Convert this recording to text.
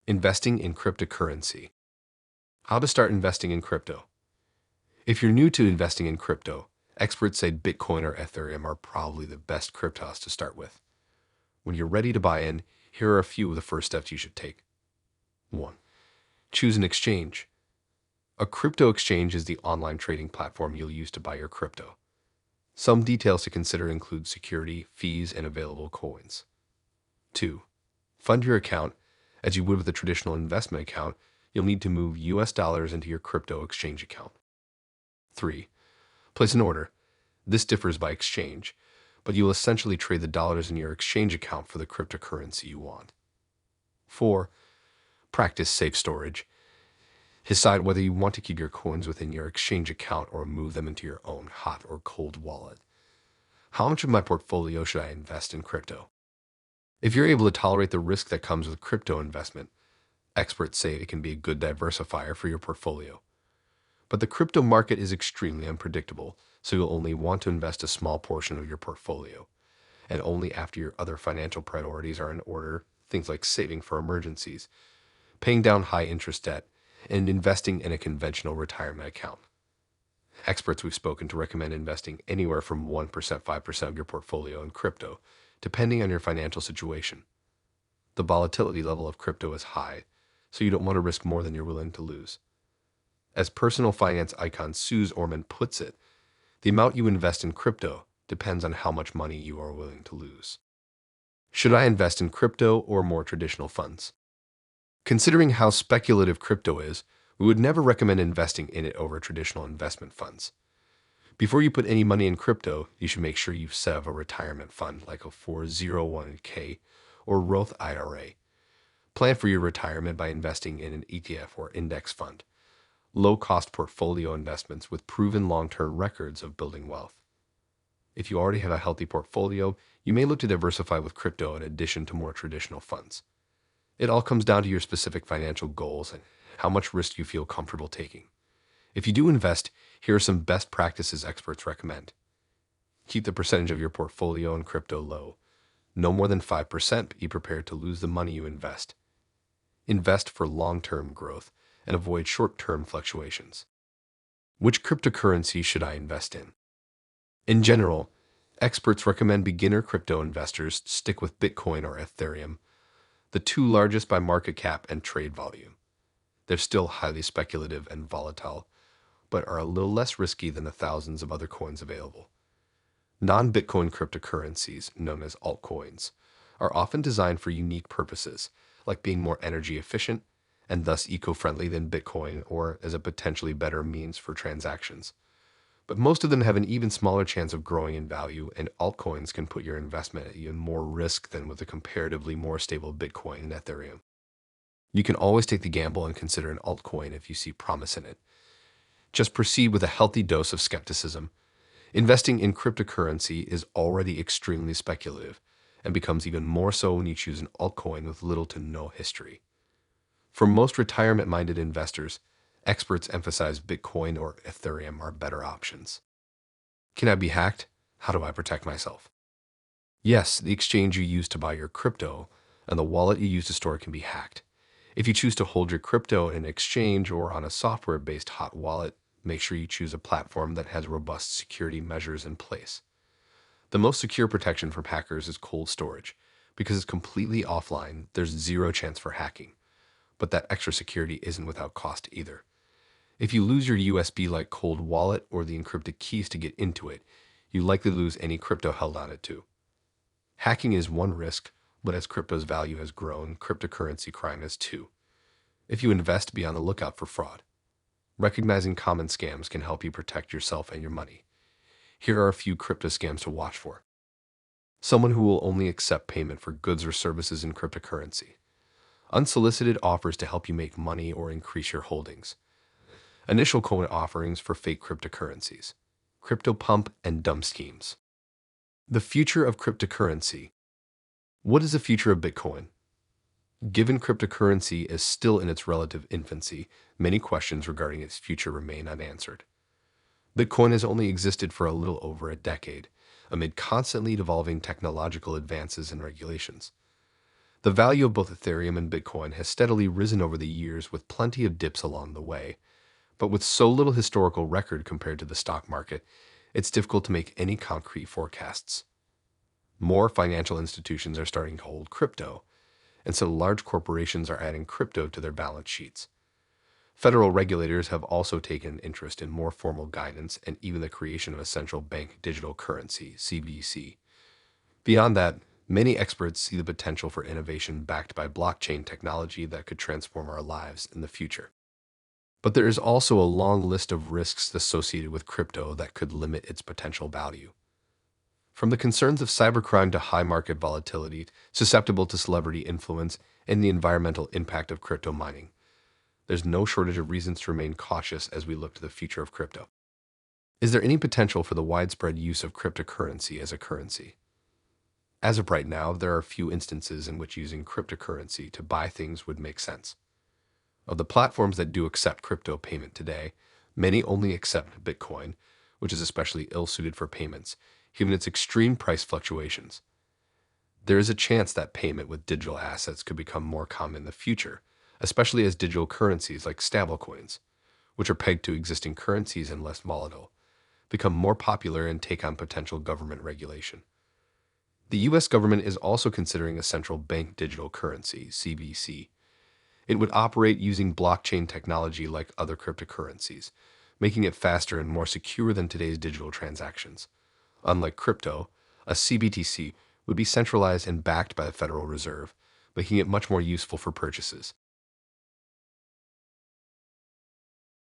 Investing in cryptocurrency. How to start investing in crypto. If you're new to investing in crypto, experts say Bitcoin or Ethereum are probably the best cryptos to start with. When you're ready to buy in, here are a few of the first steps you should take. 1. Choose an exchange. A crypto exchange is the online trading platform you'll use to buy your crypto. Some details to consider include security, fees, and available coins. 2. Fund your account. As you would with a traditional investment account, you'll need to move US dollars into your crypto exchange account. 3. Place an order. This differs by exchange, but you will essentially trade the dollars in your exchange account for the cryptocurrency you want. 4. Practice safe storage. Decide whether you want to keep your coins within your exchange account or move them into your own hot or cold wallet. How much of my portfolio should I invest in crypto? If you're able to tolerate the risk that comes with crypto investment, experts say it can be a good diversifier for your portfolio. But the crypto market is extremely unpredictable, so you'll only want to invest a small portion of your portfolio, and only after your other financial priorities are in order, things like saving for emergencies, paying down high-interest debt, and investing in a conventional retirement account. Experts we've spoken to recommend investing anywhere from 1% to 5% of your portfolio in crypto, depending on your financial situation. The volatility level of crypto is high, so you don't want to risk more than you're willing to lose. As personal finance icon Suze Orman puts it, the amount you invest in crypto depends on how much money you are willing to lose. Should I invest in crypto or more traditional funds? Considering how speculative crypto is, we would never recommend investing in it over traditional investment funds. Before you put any money in crypto, you should make sure you've set up a retirement fund like a 401k or Roth IRA. Plan for your retirement by investing in an ETF or index fund, low-cost portfolio investments with proven long-term records of building wealth. If you already have a healthy portfolio, you may look to diversify with crypto in addition to more traditional funds. It all comes down to your specific financial goals and how much risk you feel comfortable taking. If you do invest, here are some best practices experts recommend. Keep the percentage of your portfolio in crypto low. No more than 5%, but be prepared to lose the money you invest. Invest for long-term growth and avoid short-term fluctuations. Which cryptocurrency should I invest in? In general, experts recommend beginner crypto investors stick with Bitcoin or Ethereum, the two largest by market cap and trade volume. They're still highly speculative and volatile, but are a little less risky than the thousands of other coins available. Non-Bitcoin cryptocurrencies, known as altcoins, are often designed for unique purposes, like being more energy efficient and thus eco-friendly than Bitcoin or as a potentially better means for transactions. But most of them have an even smaller chance of growing in value, and altcoins can put your investment at even more risk than with a comparatively more stable Bitcoin and Ethereum. You can always take the gamble and consider an altcoin if you see promise in it. Just proceed with a healthy dose of skepticism. Investing in cryptocurrency is already extremely speculative and becomes even more so when you choose an altcoin with little to no history. For most retirement-minded investors, experts emphasize Bitcoin or Ethereum are better options. Can I be hacked? How do I protect myself? Yes, the exchange you use to buy your crypto and the wallet you use to store it can be hacked. If you choose to hold your crypto in an exchange or on a software-based hot wallet, make sure you choose a platform that has robust security measures in place. The most secure protection from hackers is cold storage. Because it's completely offline, there's zero chance for hacking. But that extra security isn't without cost either. If you lose your USB-like cold wallet or the encrypted keys to get into it, you likely lose any crypto held on it too. Hacking is one risk, but as crypto's value has grown, cryptocurrency crime has too. If you invest, be on the lookout for fraud. Recognizing common scams can help you protect yourself and your money. Here are a few crypto scams to watch for. Someone who will only accept payment for goods or services in cryptocurrency. Unsolicited offers to help you make money or increase your holdings. Initial coin offerings for fake cryptocurrencies. Crypto pump and dump schemes. The future of cryptocurrency. What is the future of Bitcoin? Given cryptocurrency is still in its relative infancy, many questions regarding its future remain unanswered. Bitcoin has only existed for a little over a decade, amid constantly evolving technological advances and regulations. The value of both Ethereum and Bitcoin has steadily risen over the years with plenty of dips along the way. But with so little historical record compared to the stock market, it's difficult to make any concrete forecasts. More financial institutions are starting to hold crypto, and so large corporations are adding crypto to their balance sheets. Federal regulators have also taken interest in more formal guidance and even the creation of a central bank digital currency, CBDC. Beyond that, many experts see the potential for innovation backed by blockchain technology that could transform our lives in the future. But there is also a long list of risks associated with crypto that could limit its potential value. From the concerns of cybercrime to high market volatility, susceptible to celebrity influence, and the environmental impact of crypto mining, there's no shortage of reasons to remain cautious as we look to the future of crypto. Is there any potential for the widespread use of cryptocurrency as a currency? As of right now, there are few instances in which using cryptocurrency to buy things would make sense. Of the platforms that do accept crypto payment today, many only accept Bitcoin, which is especially ill-suited for payments, given its extreme price fluctuations. There is a chance that payment with digital assets could become more common in the future, especially as digital currencies like stablecoins, which are pegged to existing currencies and less volatile, become more popular and take on potential government regulation. The U.S. government is also considering a central bank digital currency, CBDC. It would operate using blockchain technology like other cryptocurrencies, making it faster and more secure than today's digital transactions. Unlike crypto, a CBDC would be centralized and backed by the Federal Reserve, making it much more useful for purchases.